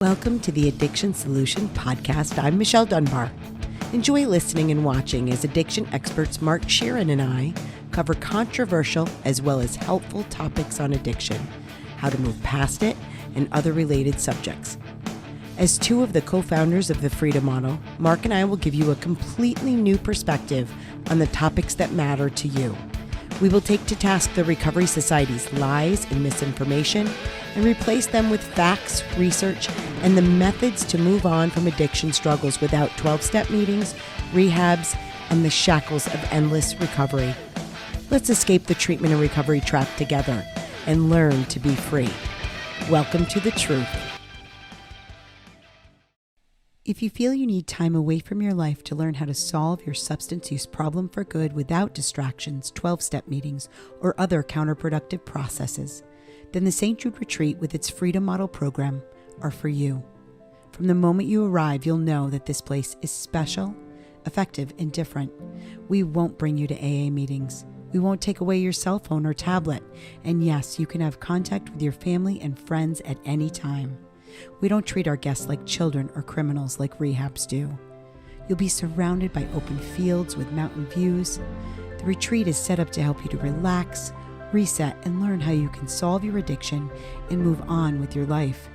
Welcome to the Addiction Solution Podcast. I'm Michelle Dunbar. Enjoy listening and watching as addiction experts Mark Sheeran and I cover controversial as well as helpful topics on addiction, how to move past it, and other related subjects. As two of the co-founders of the Freedom Model, Mark and I will give you a completely new perspective on the topics that matter to you. We will take to task the Recovery Society's lies and misinformation and replace them with facts, research, and the methods to move on from addiction struggles without 12-step meetings, rehabs, and the shackles of endless recovery. Let's escape the treatment and recovery trap together and learn to be free. Welcome to the truth. If you feel you need time away from your life to learn how to solve your substance use problem for good without distractions, 12-step meetings, or other counterproductive processes, then the St. Jude Retreat with its Freedom Model program are for you. From the moment you arrive, you'll know that this place is special, effective, and different. We won't bring you to AA meetings. We won't take away your cell phone or tablet. And yes, you can have contact with your family and friends at any time. We don't treat our guests like children or criminals like rehabs do. You'll be surrounded by open fields with mountain views. The retreat is set up to help you to relax, reset, and learn how you can solve your addiction and move on with your life.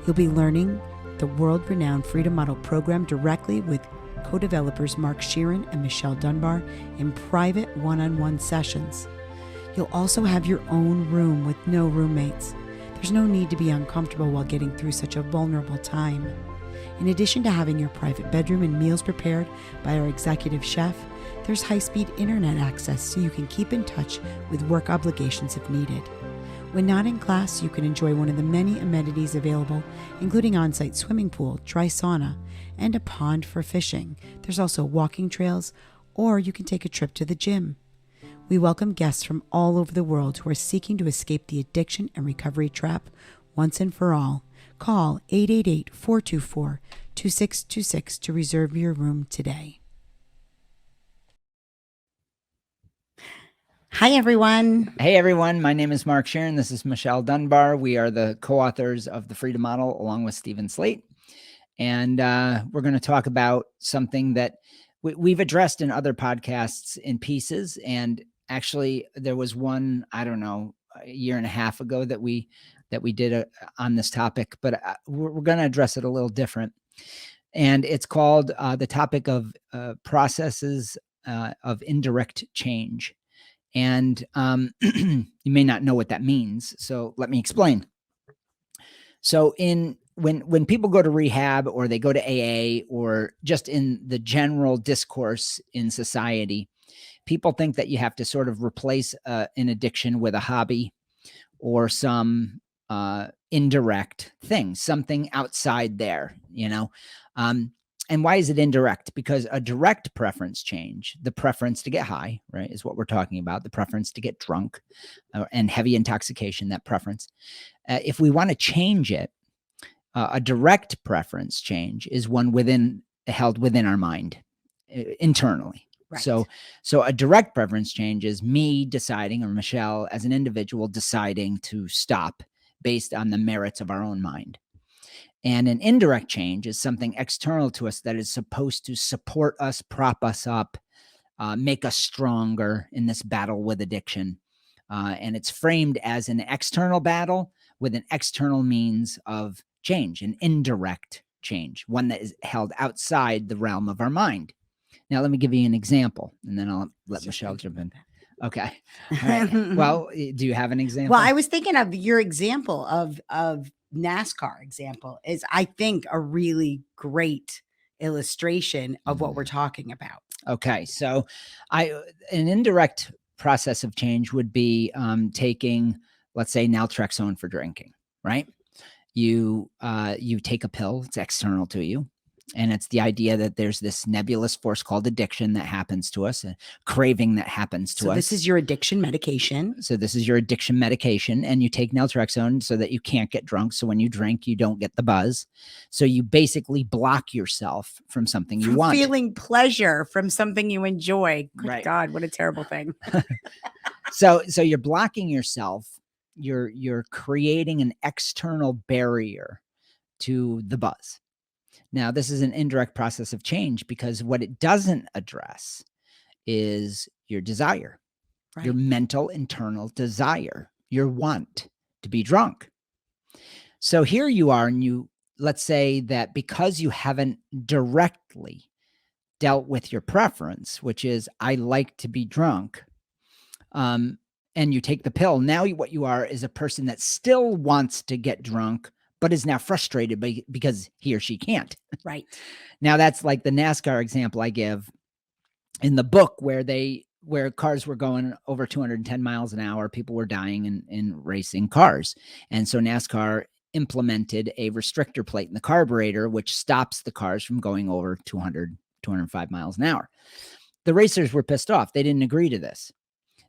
You'll be learning the world-renowned Freedom Model program directly with co-developers Mark Sheeran and Michelle Dunbar in private one-on-one sessions. You'll also have your own room with no roommates. There's no need to be uncomfortable while getting through such a vulnerable time. In addition to having your private bedroom and meals prepared by our executive chef, there's high-speed internet access so you can keep in touch with work obligations if needed. When not in class, you can enjoy one of the many amenities available, including on-site swimming pool, dry sauna, and a pond for fishing. There's also walking trails, or you can take a trip to the gym. We welcome guests from all over the world who are seeking to escape the addiction and recovery trap once and for all. Call 888-424-2626 to reserve your room today. Hi, everyone. Hey, everyone. My name is Mark Sheeran. This is Michelle Dunbar. We are the co-authors of the Freedom Model along with Stephen Slate. And we're going to talk about something that we've addressed in other podcasts in pieces. And actually, there was one, I don't know, a year and a half ago that we did on this topic, but we're going to address it a little different. And it's called the topic of processes of indirect change. And you may not know what that means. So let me explain. So when people go to rehab or they go to AA or just in the general discourse in society, people think that you have to sort of replace an addiction with a hobby or some indirect thing, something outside there, you know. And why is it indirect? Because a direct preference change, the preference to get high, right, is what we're talking about, the preference to get drunk and heavy intoxication, that preference. If we want to change it, a direct preference change is one held within our mind internally. Right. So a direct preference change is me deciding, or Michelle as an individual deciding to stop based on the merits of our own mind. And an indirect change is something external to us that is supposed to support us, prop us up, make us stronger in this battle with addiction. And it's framed as an external battle with an external means of change, an indirect change, one that is held outside the realm of our mind. Now, let me give you an example, and then I'll let Michelle jump in. Okay. All right. Well, do you have an example? Well, I was thinking of your example of NASCAR example is, I think, a really great illustration of what we're talking about. Okay. So an indirect process of change would be taking, let's say, naltrexone for drinking, right? You take a pill, it's external to you. And it's the idea that there's this nebulous force called addiction that happens to us, a craving that happens to us. So this is your addiction medication. So this is your addiction medication, and you take naltrexone so that you can't get drunk. So when you drink, you don't get the buzz. So you basically block yourself from something you want. Feeling pleasure from something you enjoy. Good Right. God, what a terrible thing. So you're blocking yourself. You're creating an external barrier to the buzz. Now, this is an indirect process of change because what it doesn't address is your desire, your mental internal desire, your want to be drunk. So here you are, and let's say that because you haven't directly dealt with your preference, which is I like to be drunk, and you take the pill. Now what you are is a person that still wants to get drunk, but is now frustrated because he or she can't. Right. Now that's like the NASCAR example I give in the book where cars were going over 210 miles an hour. People were dying in racing cars. And so NASCAR implemented a restrictor plate in the carburetor, which stops the cars from going over 205 miles an hour. The racers were pissed off. They didn't agree to this.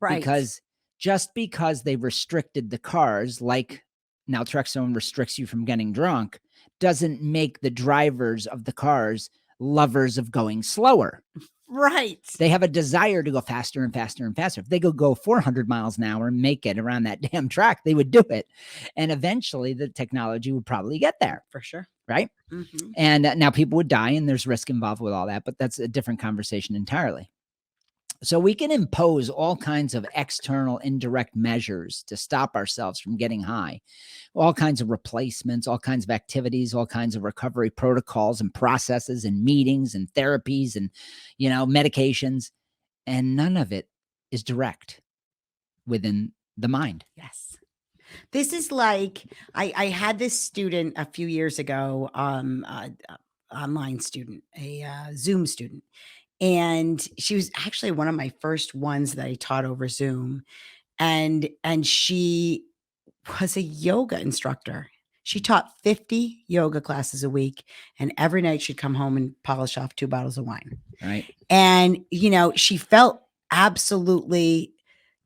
Right. Because just because they restricted the cars, like naltrexone restricts you from getting drunk, doesn't make the drivers of the cars lovers of going slower. Right. They have a desire to go faster and faster and faster. If they could go 400 miles an hour and make it around that damn track, they would do it. And eventually the technology would probably get there. For sure. Right? Mm-hmm. And now people would die and there's risk involved with all that, but that's a different conversation entirely. So we can impose all kinds of external indirect measures to stop ourselves from getting high, all kinds of replacements, all kinds of activities, all kinds of recovery protocols and processes and meetings and therapies and, medications. And none of it is direct within the mind. Yes. This is like, I had this student a few years ago, online student, a Zoom student. And she was actually one of my first ones that I taught over Zoom. And she was a yoga instructor. She taught 50 yoga classes a week. And every night she'd come home and polish off 2 bottles of wine. Right. And, she felt absolutely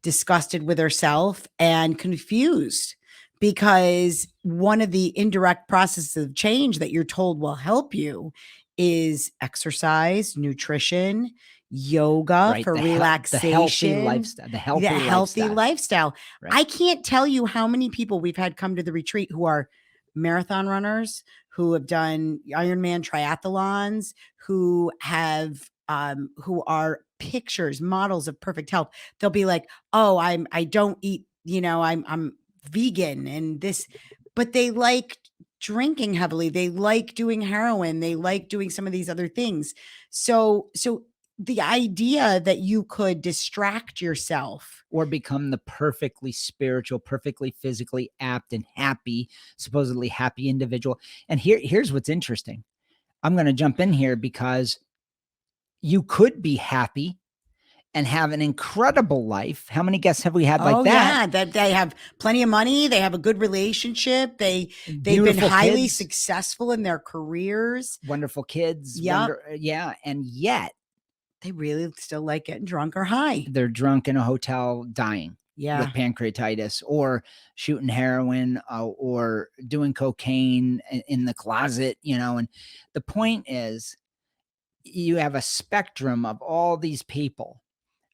disgusted with herself and confused because one of the indirect processes of change that you're told will help you is exercise, nutrition, yoga for relaxation, the healthy lifestyle. Right. I can't tell you how many people we've had come to the retreat who are marathon runners, who have done Ironman triathlons, who are pictures, models of perfect health. They'll be like, "Oh, I don't eat, I'm vegan and this," but they like drinking heavily. They like doing heroin. They like doing some of these other things. So the idea that you could distract yourself or become the perfectly spiritual, perfectly physically apt and happy, supposedly happy individual. And here's what's interesting. I'm going to jump in here because you could be happy and have an incredible life. How many guests have we had like that? Yeah, that they have plenty of money. They have a good relationship. They've been highly successful in their careers. Wonderful kids. Yep. Yeah. And yet they really still like getting drunk or high. They're drunk in a hotel dying. Yeah. With pancreatitis or shooting heroin or doing cocaine in the closet, and the point is you have a spectrum of all these people,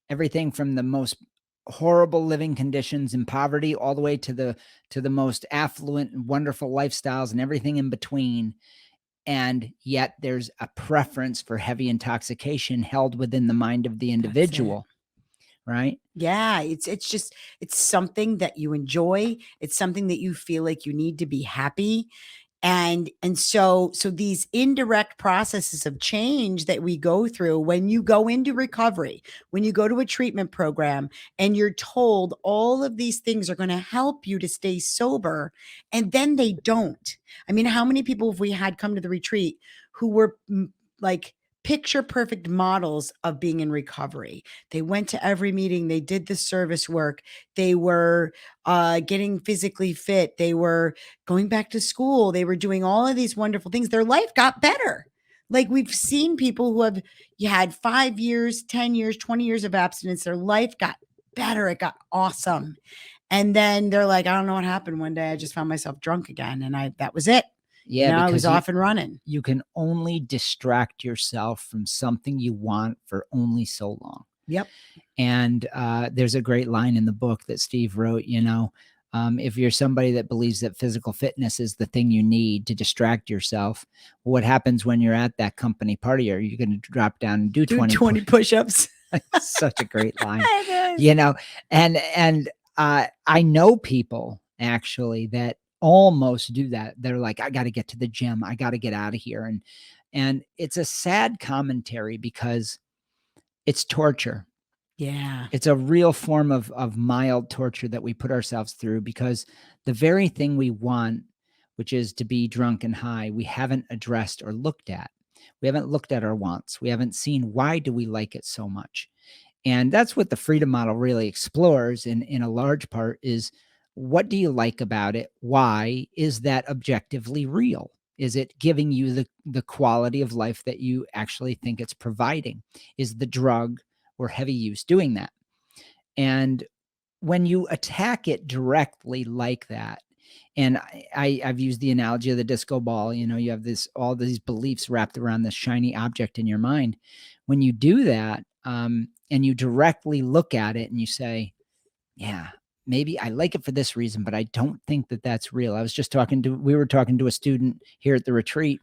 everything from the most horrible living conditions and poverty all the way to the most affluent and wonderful lifestyles and everything in between. And yet there's a preference for heavy intoxication held within the mind of the individual. Right? Yeah. It's something that you enjoy. It's something that you feel like you need to be happy. And so these indirect processes of change that we go through when you go into recovery, when you go to a treatment program and you're told all of these things are going to help you to stay sober, and then they don't. I mean, how many people have we had come to the retreat who were like picture perfect models of being in recovery? They went to every meeting. They did the service work. They were getting physically fit. They were going back to school. They were doing all of these wonderful things. Their life got better. Like we've seen people who have had 5 years, 10 years, 20 years of abstinence. Their life got better. It got awesome. And then they're like, I don't know what happened. One day I just found myself drunk again. And that was it. Yeah, I was off and running. You can only distract yourself from something you want for only so long. Yep. And there's a great line in the book that Steve wrote, If you're somebody that believes that physical fitness is the thing you need to distract yourself, what happens when you're at that company party? Are you going to drop down and do 20 push-ups? Such a great line, It is. you know, and I know people actually that almost do that. They're like, I got to get to the gym. I got to get out of here. And it's a sad commentary because it's torture. Yeah. It's a real form of mild torture that we put ourselves through because the very thing we want, which is to be drunk and high, we haven't addressed or looked at. We haven't looked at our wants. We haven't seen why do we like it so much. And that's what the freedom model really explores in a large part is what do you like about it? Why is that objectively real? Is it giving you the quality of life that you actually think it's providing? Is the drug or heavy use doing that? And when you attack it directly like that, and I've used the analogy of the disco ball, you have all these beliefs wrapped around this shiny object in your mind. When you do that, and you directly look at it and you say, yeah, maybe I like it for this reason, but I don't think that that's real. We were talking to a student here at the retreat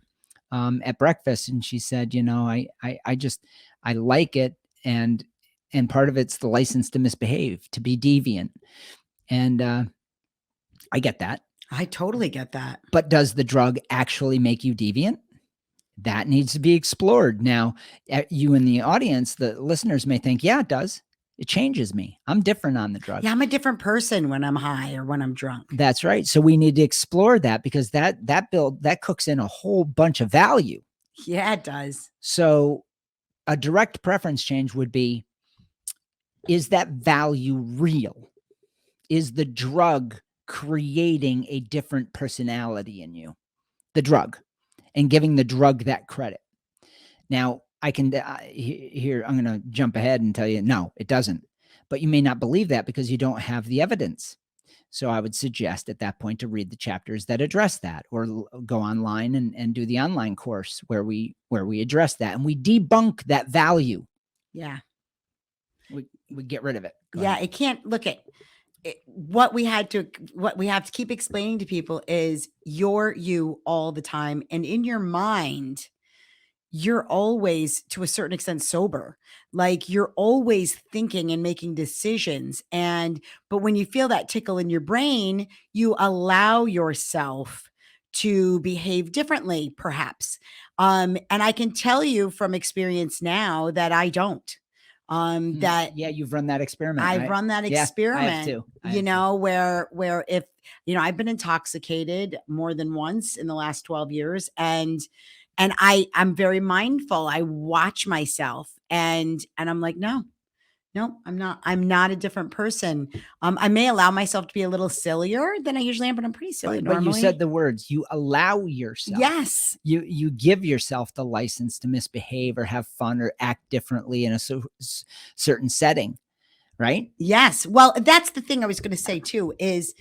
at breakfast, and she said, I like it. And part of it's the license to misbehave, to be deviant. And I get that. I totally get that. But does the drug actually make you deviant? That needs to be explored. Now, you in the audience, the listeners may think, yeah, it does. It changes me. I'm different on the drug. Yeah, I'm a different person when I'm high or when I'm drunk. That's right. So we need to explore that because that cooks in a whole bunch of value. Yeah, it does. So a direct preference change would be, is that value real? Is the drug creating a different personality in you? The drug, and giving the drug that credit. Now, I can here, I'm going to jump ahead and tell you, no, it doesn't. But you may not believe that because you don't have the evidence. So I would suggest at that point to read the chapters that address that, or go online and do the online course where we address that and we debunk that value. Yeah. We get rid of it. Yeah, it can't look at it, what we have to keep explaining to people is you're you all the time. And in your mind, you're always to a certain extent sober. Like you're always thinking and making decisions. But when you feel that tickle in your brain, you allow yourself to behave differently, perhaps. And I can tell you from experience now that I don't. You've run that experiment. I've right? run that experiment, I have too. Where if, I've been intoxicated more than once in the last 12 years and I'm very mindful. I watch myself and I'm like, no, I'm not a different person. I may allow myself to be a little sillier than I usually am, but I'm pretty silly normally. But you said the words, you allow yourself. Yes. You give yourself the license to misbehave or have fun or act differently in a certain setting, right? Yes. Well, that's the thing I was going to say too, is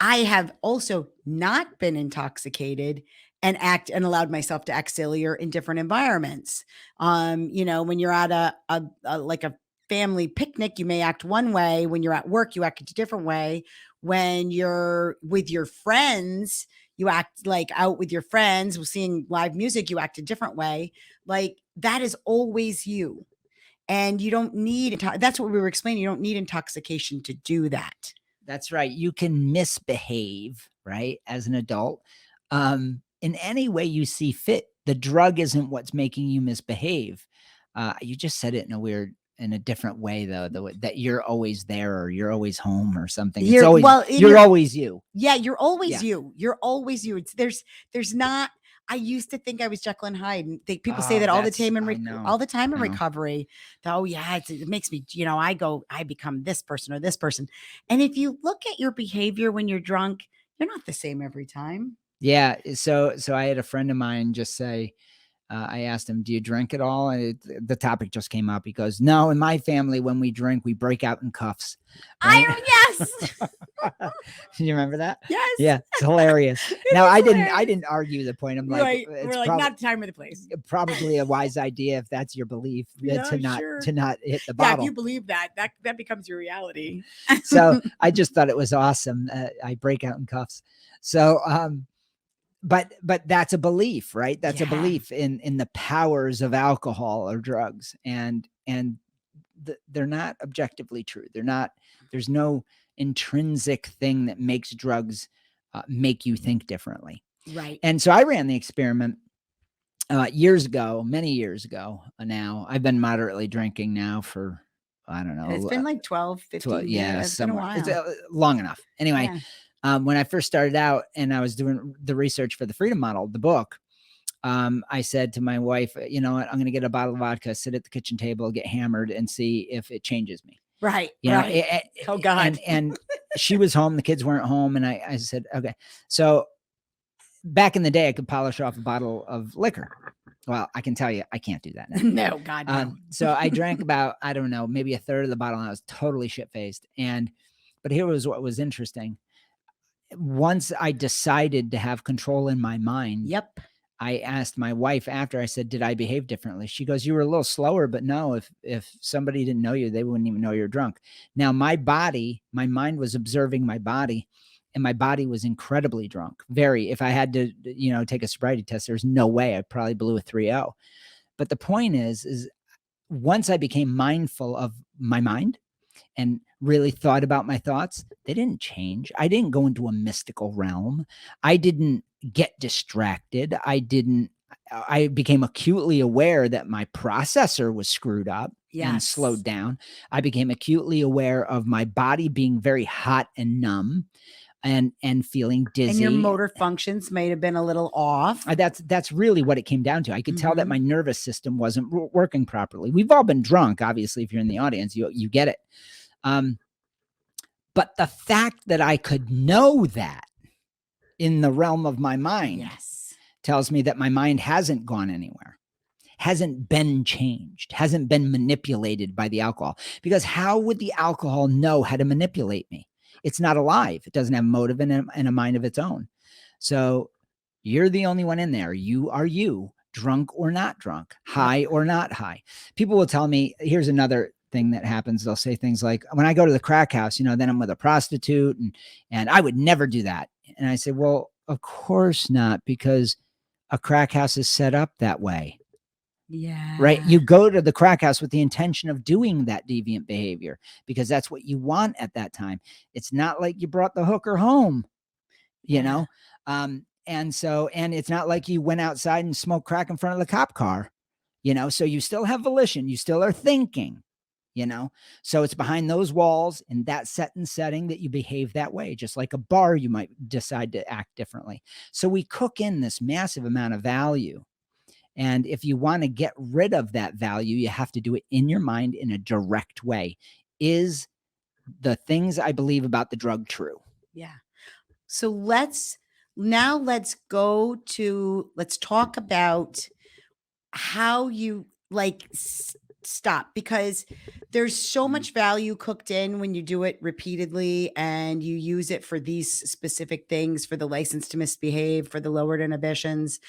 I have also not been intoxicated and allowed myself to act sillier in different environments. When you're at a family picnic, you may act one way. When you're at work, you act a different way. When you're with your friends, you act like out with your friends, seeing live music, you act a different way. Like that is always you. And you don't need, that's what we were explaining. You don't need intoxication to do that. That's right. You can misbehave, right, as an adult, in any way you see fit. The drug isn't what's making you misbehave. You just said it in a different way, though, that you're always there or you're always home or something. You're always you. Yeah, you're always you. You're always you. There's not. I used to think I was Jekyll and Hyde. And people say that all the time in recovery. It makes me, I become this person or this person. And if you look at your behavior when you're drunk, you're not the same every time. Yeah. So I had a friend of mine just say, I asked him, do you drink at all? And the topic just came up. He goes, no, in my family, when we drink, we break out in cuffs. Right? Yes. You remember that? Yes. Yeah, it's hilarious. It Now, is I hilarious. didn't argue the point. I'm like, Right. it's We're like, not the time or the place. probably a wise idea if that's your belief Yeah, to not sure. hit the Yeah, if bottle. you believe that becomes your reality. So I just thought it was awesome. I break out in cuffs. So, but that's a belief, right? That's a Yeah. belief in the powers of alcohol or drugs, and they're not objectively true. They're not. There's no intrinsic thing that makes drugs make you think differently. Right. And so I ran the experiment years ago, many years ago. Now I've been moderately drinking now for, I don't know. It's been like 12, 15 yeah, years. It's been a somewhere. while. It's long enough. Anyway, Yeah. when I first started out and I was doing the research for the Freedom Model, the book, I said to my wife, you know what, I'm going to get a bottle of vodka, sit at the kitchen table, get hammered, and see if it changes me. Right. You know, Right. Oh God. and she was home, the kids weren't home, and I said, okay. So back in the day, I could polish off a bottle of liquor. Well, I can tell you, I can't do that now. No, God, no. So I drank about, I don't know, maybe a third of the bottle, and I was totally shit-faced. But here was what was interesting. Once I decided to have control in my mind, Yep. I asked my wife after, I said, did I behave differently? She goes, you were a little slower, but no, if somebody didn't know you, they wouldn't even know you're drunk. Now my mind was observing my body, and my body was incredibly drunk. If I had to, take a sobriety test, there's no way I probably blew a 3.0. But the point is once I became mindful of my mind and really thought about my thoughts, they didn't change. I didn't go into a mystical realm. I didn't get distracted. I became acutely aware that my processor was screwed up and slowed down. I became acutely aware of my body being very hot and numb and feeling dizzy. And your motor functions might have been a little off. That's really what it came down to. I could tell that my nervous system wasn't working properly. We've all been drunk. Obviously, if you're in the audience, you get it. But the fact that I could know that in the realm of my mind tells me that my mind hasn't gone anywhere, hasn't been changed, hasn't been manipulated by the alcohol. Because how would the alcohol know how to manipulate me? It's not alive. It doesn't have motive and a mind of its own. So you're the only one in there. You are you, drunk or not drunk, high or not high. People will tell me, here's another thing that happens. They'll say things like, when I go to the crack house, then I'm with a prostitute and I would never do that. And I say, well, of course not, because a crack house is set up that way. Yeah. Right. You go to the crack house with the intention of doing that deviant behavior because that's what you want at that time. It's not like you brought the hooker home, you know? And it's not like you went outside and smoked crack in front of the cop car, so you still have volition. You still are thinking, so it's behind those walls in that set and setting that you behave that way. Just like a bar, you might decide to act differently. So we cook in this massive amount of value. And if you want to get rid of that value, you have to do it in your mind in a direct way. Is the things I believe about the drug true? Yeah. So let's talk about how you stop, because there's so much value cooked in when you do it repeatedly and you use it for these specific things, for the license to misbehave, for the lowered inhibitions,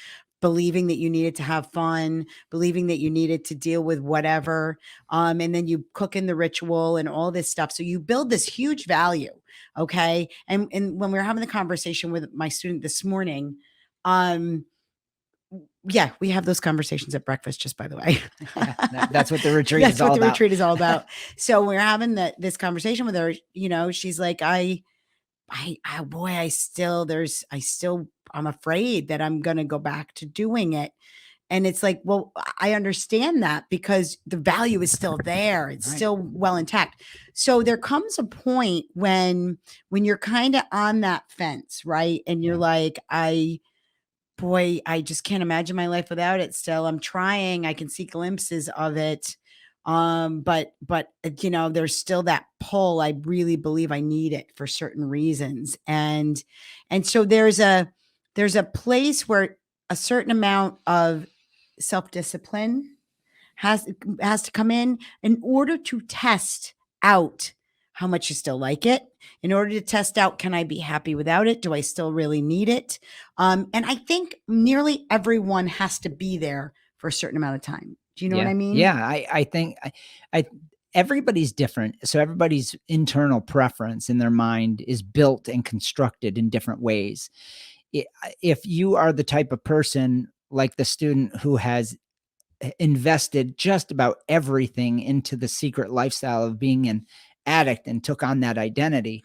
believing that you needed to have fun, believing that you needed to deal with whatever. And then you cook in the ritual and all this stuff. So you build this huge value. Okay. And when we were having the conversation with my student this morning, yeah, we have those conversations at breakfast, just by the way. That's what the retreat is all about. That's what the retreat is all about. So we're having this conversation with her, she's like, I'm afraid that I'm going to go back to doing it. And it's like, well, I understand that because the value is still there. It's still well intact. So there comes a point when you're kind of on that fence, right? And you're like, I just can't imagine my life without it. Still, I'm trying. I can see glimpses of it. But there's still that pull. I really believe I need it for certain reasons. And so there's a place where a certain amount of self-discipline has to come in order to test out how much you still like it. in order to test out, can I be happy without it? Do I still really need it? And I think nearly everyone has to be there for a certain amount of time. Do you know what I mean? Yeah. I think everybody's different. So everybody's internal preference in their mind is built and constructed in different ways. If you are the type of person like the student who has invested just about everything into the secret lifestyle of being an addict and took on that identity,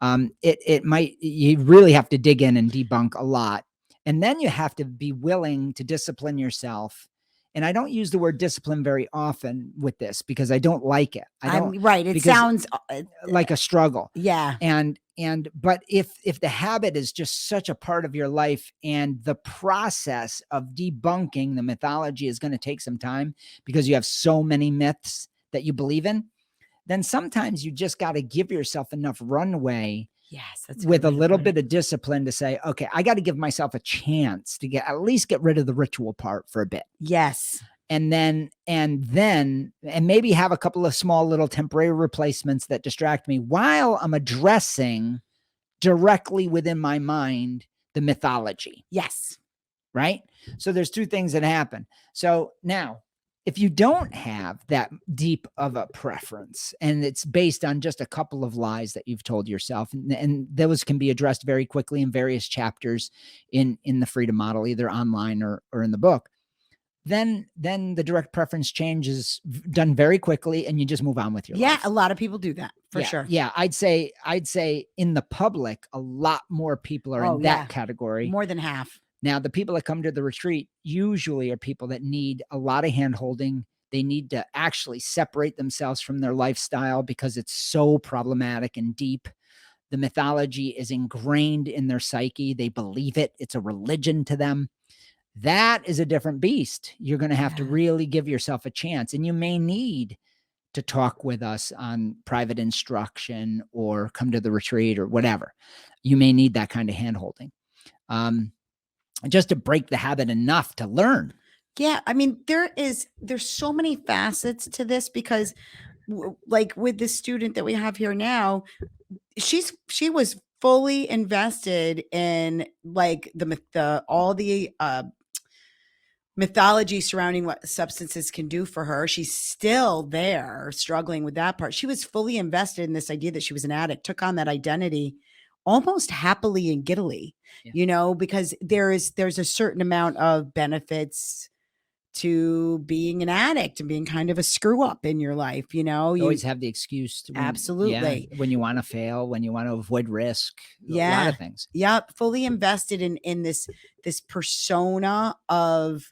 you really have to dig in and debunk a lot. And then you have to be willing to discipline yourself. And I don't use the word discipline very often with this because I don't like it. Right. It sounds like a struggle. Yeah. But if the habit is just such a part of your life and the process of debunking the mythology is going to take some time because you have so many myths that you believe in, then sometimes you just got to give yourself enough runway. Yes, that's with a little bit of discipline to say, okay, I got to give myself a chance to at least get rid of the ritual part for a bit. Yes. And maybe have a couple of small little temporary replacements that distract me while I'm addressing directly within my mind the mythology. Yes. Right? So there's two things that happen. So now, if you don't have that deep of a preference and it's based on just a couple of lies that you've told yourself, and those can be addressed very quickly in various chapters in the Freedom Model, either online or in the book, then the direct preference change is done very quickly and you just move on with your life. A lot of people do that for sure. Yeah. I'd say in the public, a lot more people are in that category. More than half. Now, the people that come to the retreat usually are people that need a lot of hand-holding. They need to actually separate themselves from their lifestyle because it's so problematic and deep. The mythology is ingrained in their psyche. They believe it. It's a religion to them. That is a different beast. You're going to have to really give yourself a chance. And you may need to talk with us on private instruction or come to the retreat or whatever. You may need that kind of hand-holding. Just to break the habit enough to learn. Yeah. I mean, there's so many facets to this because like with the student that we have here now, she was fully invested in like all the mythology surrounding what substances can do for her. She's still there struggling with that part. She was fully invested in this idea that she was an addict, took on that identity almost happily and giddily, because there's a certain amount of benefits to being an addict and being kind of a screw up in your life. You always have the excuse to absolutely when you want to fail, when you want to avoid risk, a lot of things. Yep. Fully invested in this persona of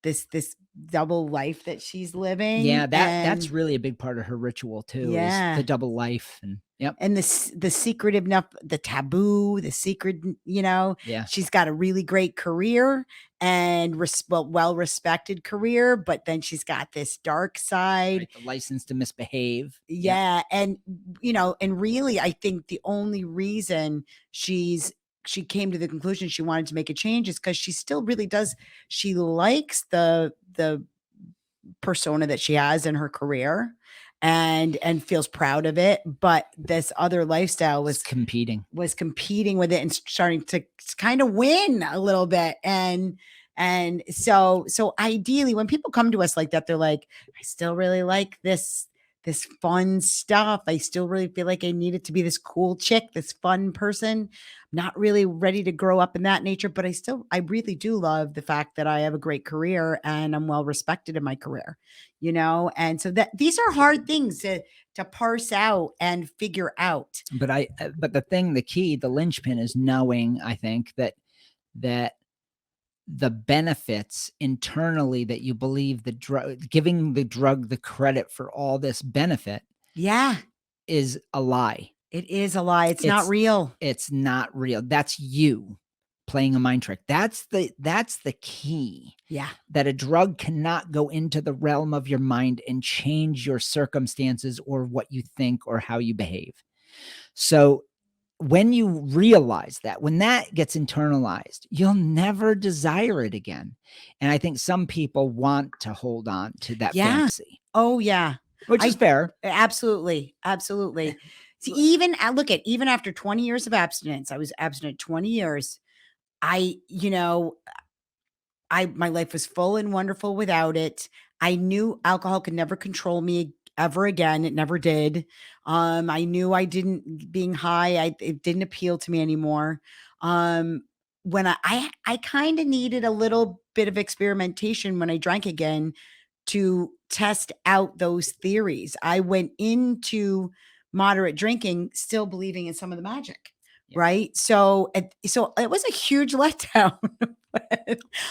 this double life that she's living. Yeah, that's really a big part of her ritual too. Yeah, is the double life and the secretive enough, the taboo, the secret. She's got a really great career and well respected career, but then she's got this dark side, right, the license to misbehave. Yeah, and and really, I think the only reason she came to the conclusion she wanted to make a change is because she still really does. She likes the persona that she has in her career and feels proud of it. But this other lifestyle was competing with it and starting to kind of win a little bit. And so ideally when people come to us like that, they're like, I still really like this fun stuff. I still really feel like I need it to be this cool chick, this fun person. I'm not really ready to grow up in that nature, but I really do love the fact that I have a great career and I'm well respected in my career, and so that these are hard things to parse out and figure out. But the key, the linchpin is knowing, I think, that the benefits internally that you believe the drug, giving the drug the credit for all this benefit, is a lie. It is a lie. It's not real. It's not real. That's you playing a mind trick. That's the key. Yeah. That a drug cannot go into the realm of your mind and change your circumstances or what you think or how you behave. So when you realize that, when that gets internalized, you'll never desire it again. And I think some people want to hold on to that fantasy. Oh, yeah. Which is fair. Absolutely. Absolutely. See, even after 20 years of abstinence, I was abstinent 20 years. I, you know, my life was full and wonderful without it. I knew alcohol could never control me ever again. It never did. I knew I didn't being high. It didn't appeal to me anymore. Um, when I kind of needed a little bit of experimentation when I drank again to test out those theories. I went into moderate drinking still believing in some of the magic. Yeah. Right. So it was a huge letdown.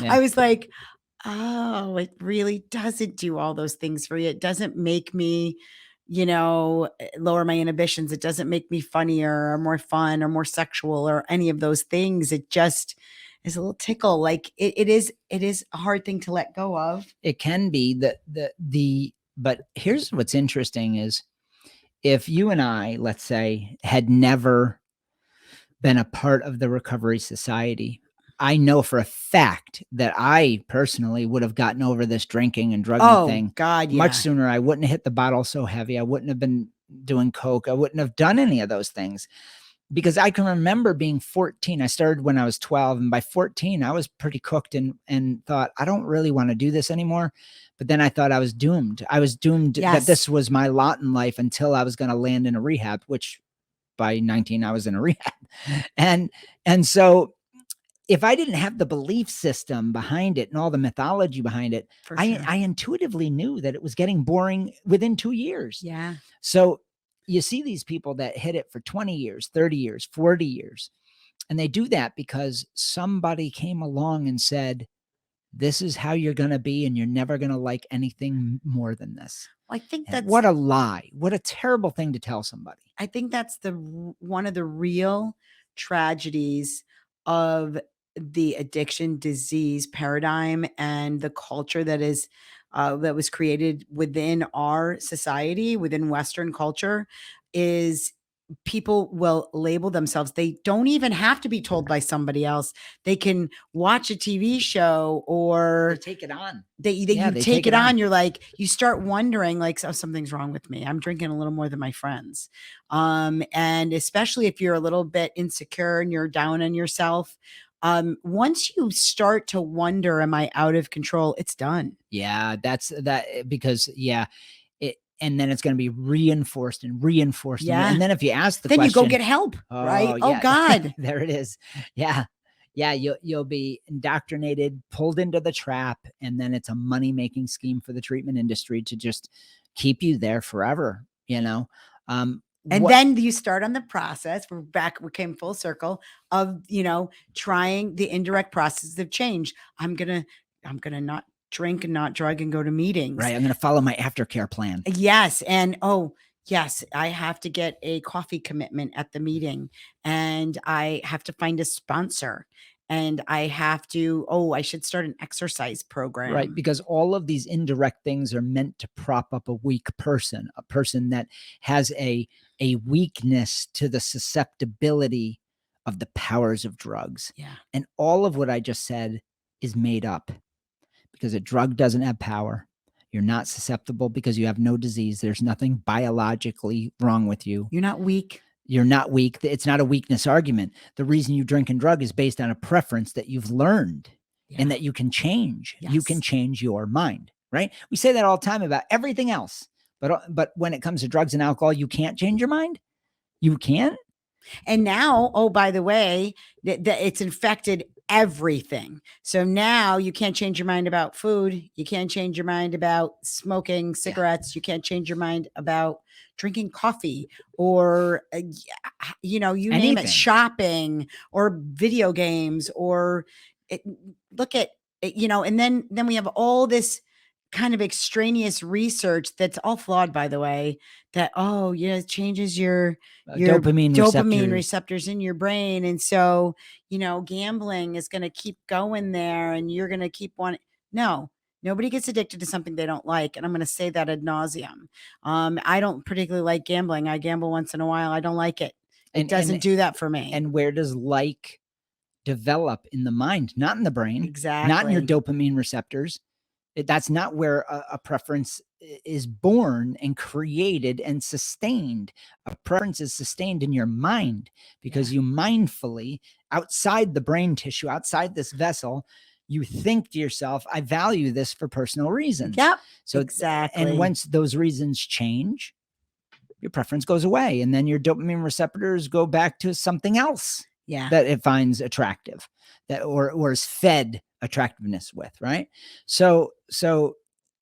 Yeah. I was like, oh, it really doesn't do all those things for you. It doesn't make me, lower my inhibitions. It doesn't make me funnier or more fun or more sexual or any of those things. It just is a little tickle. Like it is a hard thing to let go of. It can be but here's what's interesting is if you and I, let's say, had never been a part of the recovery society, I know for a fact that I personally would have gotten over this drinking and drugging thing God, yeah. much sooner. I wouldn't have hit the bottle so heavy. I wouldn't have been doing coke. I wouldn't have done any of those things because I can remember being 14. I started when I was 12, and by 14, I was pretty cooked and thought, I don't really want to do this anymore. But then I thought I was doomed. I was doomed that this was my lot in life until I was going to land in a rehab, which by 19, I was in a rehab. And so if I didn't have the belief system behind it and all the mythology behind it, I intuitively knew that it was getting boring within 2 years. Yeah. So you see these people that hit it for 20 years, 30 years, 40 years, and they do that because somebody came along and said, this is how you're going to be, and you're never going to like anything more than this. I think that's what a lie. What a terrible thing to tell somebody. I think that's one of the real tragedies of the addiction disease paradigm and the culture that was created within our society, within Western culture, is people will label themselves. They don't even have to be told by somebody else. They can watch a TV show or they take it on. You take it on. You're like, you start wondering like, oh, something's wrong with me. I'm drinking a little more than my friends. And especially if you're a little bit insecure and you're down on yourself, once you start to wonder, am I out of control? It's done. Yeah, that's that because and then it's going to be reinforced and reinforced. Yeah. And then if you ask the question, then you go get help, right? Yeah. Oh God. There it is. Yeah. Yeah. You'll be indoctrinated, pulled into the trap. And then it's a money-making scheme for the treatment industry to just keep you there forever, and then you start on the process. We came full circle of, trying the indirect process of change. I'm going to not drink and not drug and go to meetings. Right. I'm going to follow my aftercare plan. Yes. And yes, I have to get a coffee commitment at the meeting, and I have to find a sponsor, and I have to, I should start an exercise program. Right. Because all of these indirect things are meant to prop up a weak person, a person that has a weakness to the susceptibility of the powers of drugs. Yeah. And all of what I just said is made up. Because a drug doesn't have power. You're not susceptible because you have no disease. There's nothing biologically wrong with you. You're not weak. You're not weak. It's not a weakness argument. The reason you drink and drug is based on a preference that you've learned and that you can change. Yes. You can change your mind, right? We say that all the time about everything else. But when it comes to drugs and alcohol, you can't change your mind. You can't. And now, by the way, it's infected everything. So now you can't change your mind about food. You can't change your mind about smoking cigarettes. You can't change your mind about drinking coffee or, you name it, shopping or video games or look at, and then we have all this kind of extraneous research that's all flawed, by the way, that, it changes your dopamine receptors in your brain. And so, gambling is going to keep going there and you're going to keep wanting. No, nobody gets addicted to something they don't like. And I'm going to say that ad nauseum. I don't particularly like gambling. I gamble once in a while. I don't like it. It doesn't do that for me. And where does like develop? In the mind, not in the brain. Exactly. Not in your dopamine receptors. That's not where a preference is born and created and sustained. A preference is sustained in your mind because you mindfully, outside the brain tissue, outside this vessel, you think to yourself, I value this for personal reasons. Yep. So exactly. And once those reasons change, your preference goes away, and then your dopamine receptors go back to something else that it finds attractive, that or is fed attractiveness with, right? So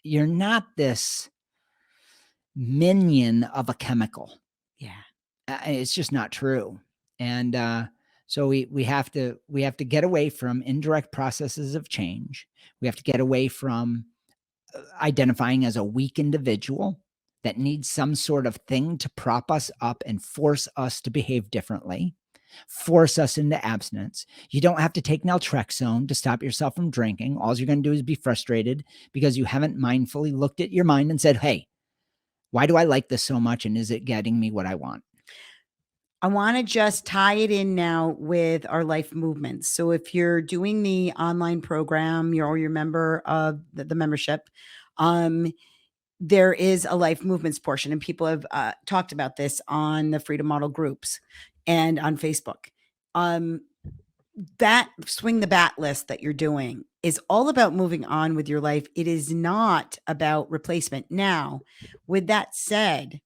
you're not this minion of a chemical. It's just not true. And so we have to get away from indirect processes of change. We have to get away from identifying as a weak individual that needs some sort of thing to prop us up and force us to behave differently, force us into abstinence. You don't have to take naltrexone to stop yourself from drinking. All you're going to do is be frustrated because you haven't mindfully looked at your mind and said, hey, why do I like this so much? And is it getting me what I want? I want to just tie it in now with our life movements. So if you're doing the online program, you're a member of the membership, there is a life movements portion, and people have talked about this on the Freedom Model groups and on Facebook. That swing the bat list that you're doing is all about moving on with your life. It is not about replacement. Now, with that said,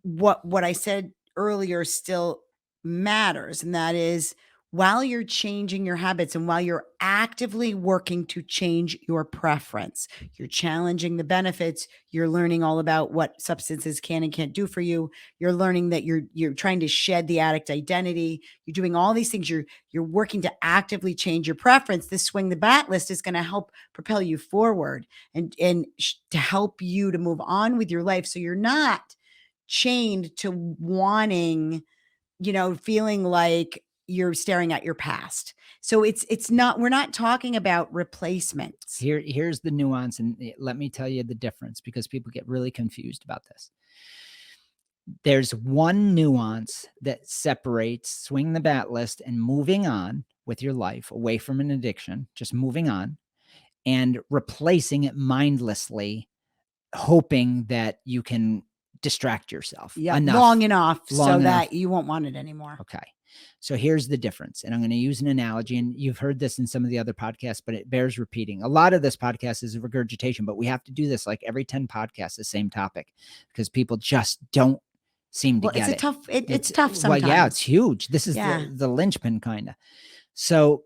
what I said earlier still matters, and that is, while you're changing your habits and while you're actively working to change your preference, you're challenging the benefits, you're learning all about what substances can and can't do for you, you're learning that you're trying to shed the addict identity, you're doing all these things, you're working to actively change your preference. This swing the bat list is going to help propel you forward and to help you to move on with your life, so you're not chained to wanting, feeling like you're staring at your past. So it's not, we're not talking about replacements. Here's the nuance, and let me tell you the difference, because people get really confused about this. There's one nuance that separates swing the bat list and moving on with your life away from an addiction, just moving on, and replacing it mindlessly, hoping that you can distract yourself long enough so that you won't want it anymore. Okay. So here's the difference. And I'm going to use an analogy, and you've heard this in some of the other podcasts, but it bears repeating. A lot of this podcast is regurgitation, but we have to do this like every 10 podcasts, the same topic, because people just don't seem to get it. It's tough sometimes. Well, yeah, it's huge. This is the linchpin kind of. So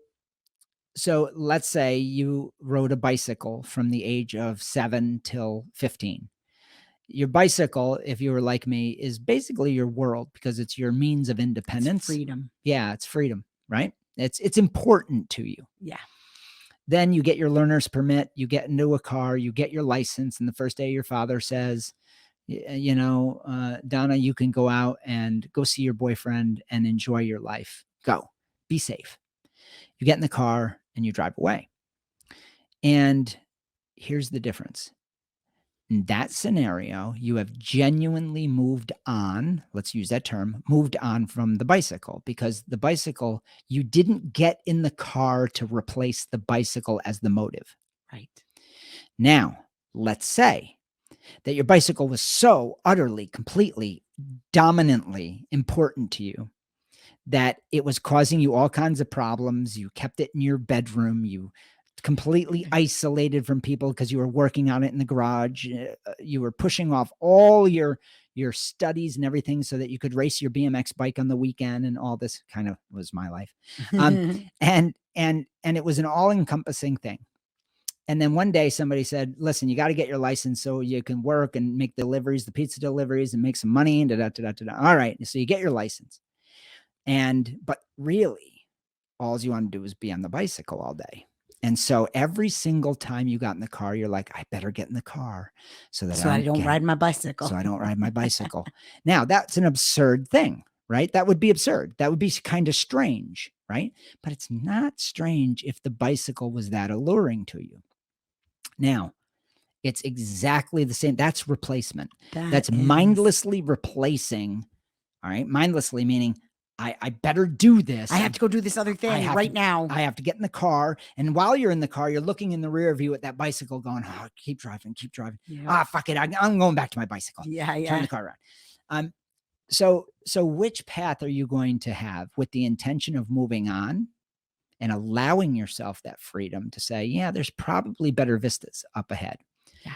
let's say you rode a bicycle from the age of 7 till 15. Your bicycle, if you were like me, is basically your world, because it's your means of independence. It's freedom. Yeah, it's freedom, right? It's important to you. Yeah. Then you get your learner's permit, you get into a car, you get your license, and the first day your father says, Donna, you can go out and go see your boyfriend and enjoy your life. Go. Be safe. You get in the car and you drive away. And here's the difference. In that scenario, you have genuinely moved on. Let's use that term, moved on from the bicycle, because the bicycle, you didn't get in the car to replace the bicycle as the motive. Right. Now, let's say that your bicycle was so utterly, completely, dominantly important to you that it was causing you all kinds of problems. You kept it in your bedroom. You completely isolated from people because you were working on it in the garage. You were pushing off all your studies and everything so that you could race your BMX bike on the weekend, and all this kind of was my life. And it was an all-encompassing thing. And then one day somebody said, listen, you got to get your license so you can work and make deliveries, the pizza deliveries, and make some money. And all right. So you get your license. But really, all you want to do is be on the bicycle all day. And so every single time you got in the car, you're like, I better get in the car so I don't ride my bicycle. So I don't ride my bicycle. Now, that's an absurd thing, right? That would be absurd. That would be kind of strange, right? But it's not strange if the bicycle was that alluring to you. Now, it's exactly the same. That's replacement. That's mindlessly replacing. All right. Mindlessly meaning I better do this. I have to go do this other thing right now. I have to get in the car. And while you're in the car, you're looking in the rear view at that bicycle going, oh, keep driving. Yeah. Fuck it. I'm going back to my bicycle. Yeah. Turn the car around. So which path are you going to have with the intention of moving on and allowing yourself that freedom to say, yeah, there's probably better vistas up ahead. Yeah.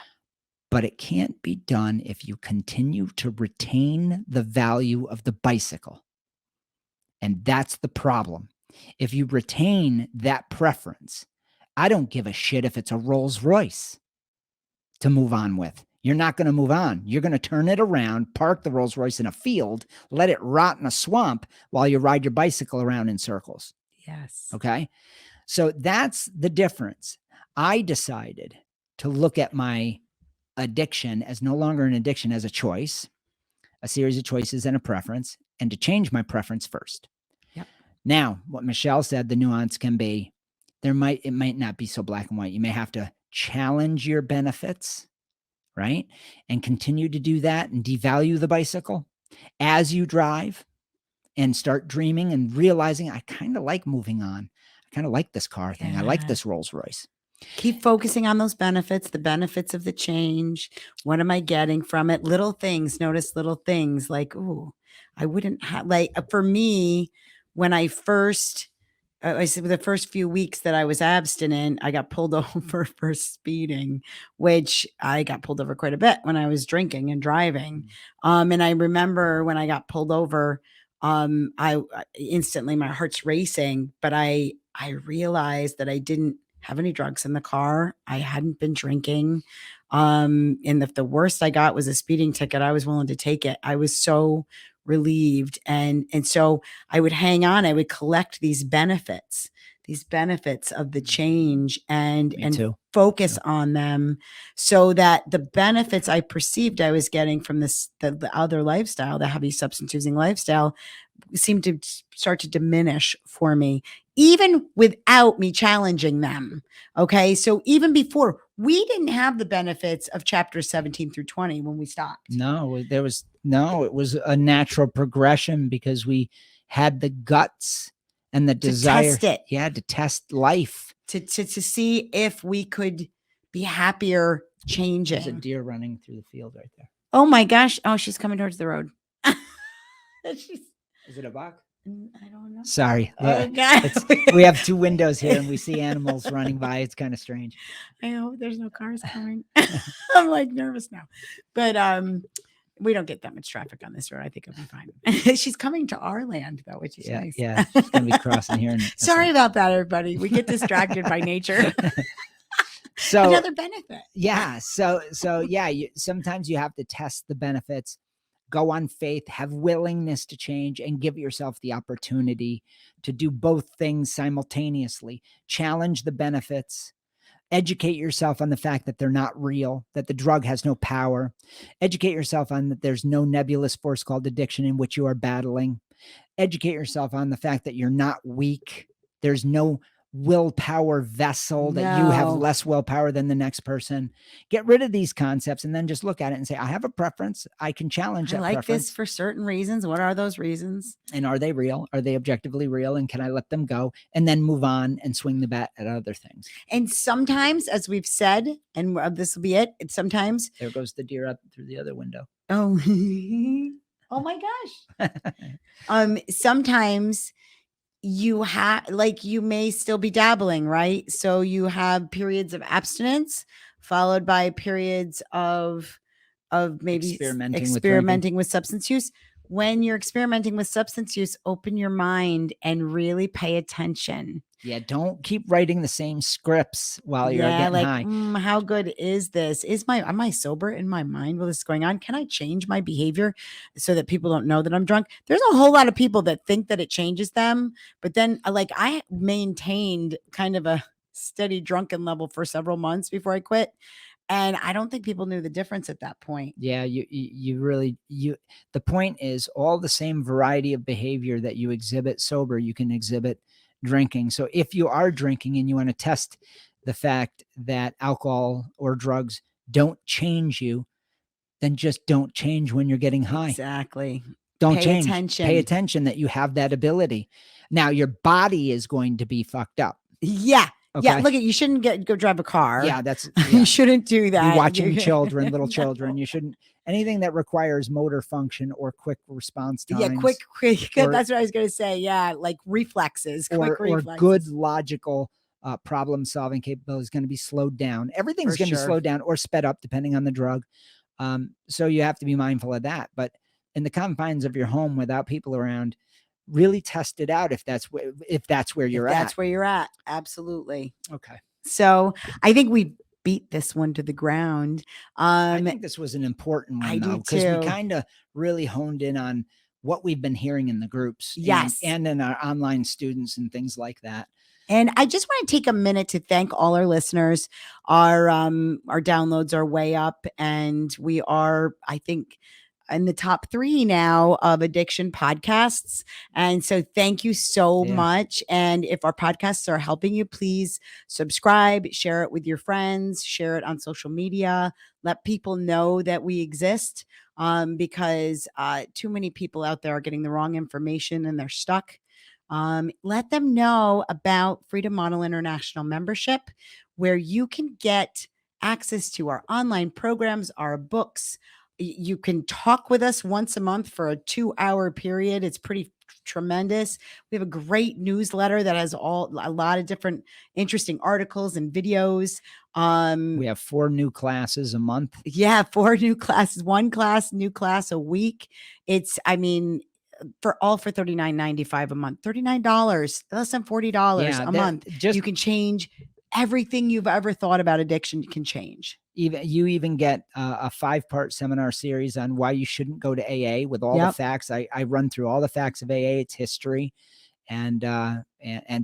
But it can't be done if you continue to retain the value of the bicycle. And that's the problem. If you retain that preference, I don't give a shit if it's a Rolls Royce to move on with. You're not going to move on. You're going to turn it around, park the Rolls Royce in a field, let it rot in a swamp while you ride your bicycle around in circles. Yes. Okay. So that's the difference. I decided to look at my addiction as no longer an addiction, as a choice, a series of choices and a preference, and to change my preference first. Yep. Now, what Michelle said, the nuance can be, it might not be so black and white. You may have to challenge your benefits, right? And continue to do that and devalue the bicycle as you drive and start dreaming and realizing, I kind of like moving on. I kind of like this car thing. I like this Rolls Royce. Keep focusing on those benefits, the benefits of the change. What am I getting from it? Little things, notice little things like, ooh, I wouldn't have, like, for me, when I first, I said the first few weeks that I was abstinent, I got pulled over for speeding, which I got pulled over quite a bit when I was drinking and driving. And I remember when I got pulled over, I instantly, my heart's racing, but I realized that I didn't have any drugs in the car. I hadn't been drinking. And if the worst I got was a speeding ticket, I was willing to take it. I was so relieved. And so I would hang on, I would collect these benefits of the change and focus on them, so that the benefits I perceived I was getting from this, the other lifestyle, the heavy substance using lifestyle, seemed to start to diminish for me, even without me challenging them. Okay. So even before, we didn't have the benefits of chapters 17 through 20 when we stopped. No, it was a natural progression because we had the guts and the desire to test life, to see if we could be happier changing. There's a deer running through the field right there. Oh my gosh. Oh, she's coming towards the road. Is it a buck? I don't know. Sorry. Oh, God. We have two windows here and we see animals running by. It's kind of strange. I hope there's no cars coming. I'm like nervous now. But we don't get that much traffic on this road. I think it'll be fine. She's coming to our land, though, which is nice. Yeah, she's going to be crossing here. Sorry about that, everybody. We get distracted by nature. So another benefit. Yeah. So yeah, sometimes you have to test the benefits, go on faith, have willingness to change, and give yourself the opportunity to do both things simultaneously. Challenge the benefits, educate yourself on the fact that they're not real, that the drug has no power. Educate yourself on that there's no nebulous force called addiction in which you are battling. Educate yourself on the fact that you're not weak. There's no willpower vessel that you have less willpower than the next person. Get rid of these concepts and then just look at it and say, I have a preference. I can challenge that preference. This for certain reasons. What are those reasons? And are they real? Are they objectively real? And can I let them go and then move on and swing the bat at other things? And sometimes, as we've said, and this will be it, sometimes. There goes the deer up through the other window. Oh, oh my gosh. Sometimes you may still be dabbling, right? So you have periods of abstinence followed by periods of maybe experimenting with substance use. When you're experimenting with substance use, open your mind and really pay attention. Yeah, don't keep writing the same scripts while you're getting high. How good is this? Am I sober in my mind while this is going on? Can I change my behavior so that people don't know that I'm drunk? There's a whole lot of people that think that it changes them, but then I maintained kind of a steady drunken level for several months before I quit. And I don't think people knew the difference at that point. Yeah, you really, the point is all the same variety of behavior that you exhibit sober, you can exhibit drinking. So if you are drinking and you want to test the fact that alcohol or drugs don't change you, then just don't change when you're getting high. Exactly. Don't Pay change. attention. Pay attention that you have that ability. Now your body is going to be fucked up. Yeah. Okay. Yeah. Look, you shouldn't go drive a car. Yeah, that's You shouldn't do that. Be watching children, little children. You shouldn't anything that requires motor function or quick response times. Yeah, quick. That's what I was going to say. Yeah, like reflexes, quick reflexes. Or good logical problem solving capability is going to be slowed down. Everything's going to be slowed down or sped up depending on the drug. So you have to be mindful of that. But in the confines of your home without people around, really test it out if that's where you're at. That's where you're at. Absolutely. Okay. So I think we beat this one to the ground. I think this was an important one though, because we kind of really honed in on what we've been hearing in the groups. Yes. And in our online students and things like that. And I just want to take a minute to thank all our listeners. Our downloads are way up, and we are, I think, in the top 3 now of addiction podcasts. And so thank you so much. And if our podcasts are helping you, please subscribe, share it with your friends, share it on social media, let people know that we exist, because too many people out there are getting the wrong information and they're stuck. Let them know about Freedom Model International membership, where you can get access to our online programs, our books. You can talk with us once a month for a 2-hour period. It's pretty tremendous. We have a great newsletter that has a lot of different interesting articles and videos. We have 4 new classes a month. Yeah, 4 new classes, new class a week. It's, for $39.95 a month, $39, less than $40 a month. You can change everything you've ever thought about addiction. You can change. You even get a 5-part seminar series on why you shouldn't go to AA with all the facts. I run through all the facts of AA, its history, and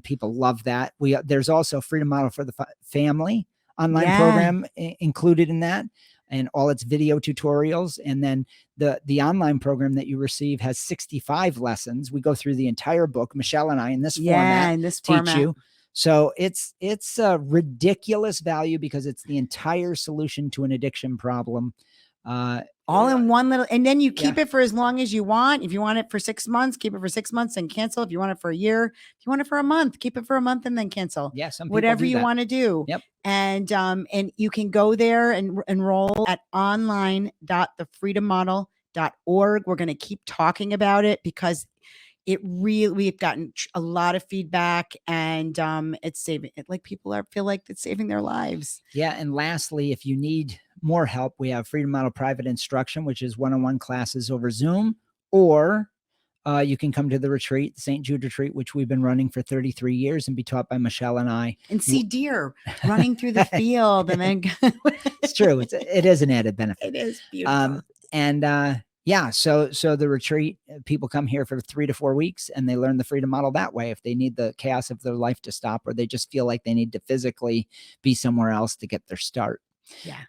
people love that. There's also Freedom Model for the Family online program included in that, and all its video tutorials. And then the online program that you receive has 65 lessons. We go through the entire book. Michelle and I in this format teach you. So it's a ridiculous value because it's the entire solution to an addiction problem. All in one little, and then you keep it for as long as you want. If you want it for 6 months, keep it for 6 months and cancel. If you want it for a year, if you want it for a month, keep it for a month and then cancel. Yeah, whatever you want to do. Yep. And you can go there and enroll at online.thefreedommodel.org. We're going to keep talking about it because we've gotten a lot of feedback, and it's saving it. Like people feel like it's saving their lives. Yeah. And lastly, if you need more help, we have Freedom Model Private Instruction, which is one-on-one classes over Zoom, or you can come to the retreat, the St. Jude retreat, which we've been running for 33 years and be taught by Michelle and I. And see deer running through the field. And then it's true. It is an added benefit. It is beautiful. So the retreat, people come here for 3 to 4 weeks and they learn the Freedom Model that way. If they need the chaos of their life to stop, or they just feel like they need to physically be somewhere else to get their start. Yeah.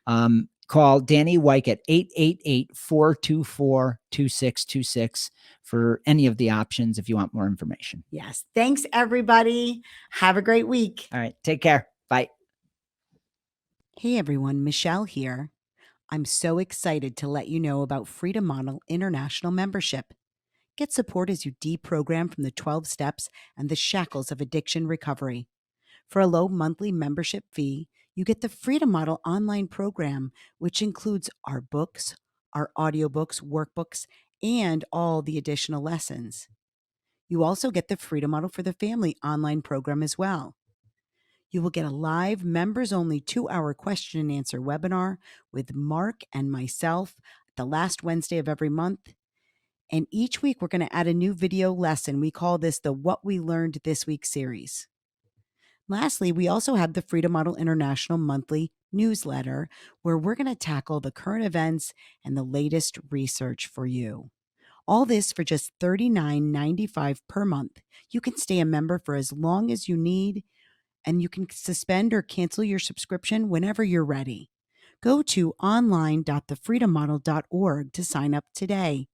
Call Danny Wyke at 888-424-2626 for any of the options if you want more information. Yes. Thanks, everybody. Have a great week. All right. Take care. Bye. Hey, everyone. Michelle here. I'm so excited to let you know about Freedom Model International membership. Get support as you deprogram from the 12 steps and the shackles of addiction recovery. For a low monthly membership fee, you get the Freedom Model online program, which includes our books, our audiobooks, workbooks, and all the additional lessons. You also get the Freedom Model for the Family online program as well. You will get a live members-only 2-hour question and answer webinar with Mark and myself the last Wednesday of every month. And each week, we're going to add a new video lesson. We call this the What We Learned This Week series. Lastly, we also have the Freedom Model International monthly newsletter, where we're going to tackle the current events and the latest research for you. All this for just $39.95 per month. You can stay a member for as long as you need, and you can suspend or cancel your subscription whenever you're ready. Go to online.thefreedommodel.org to sign up today.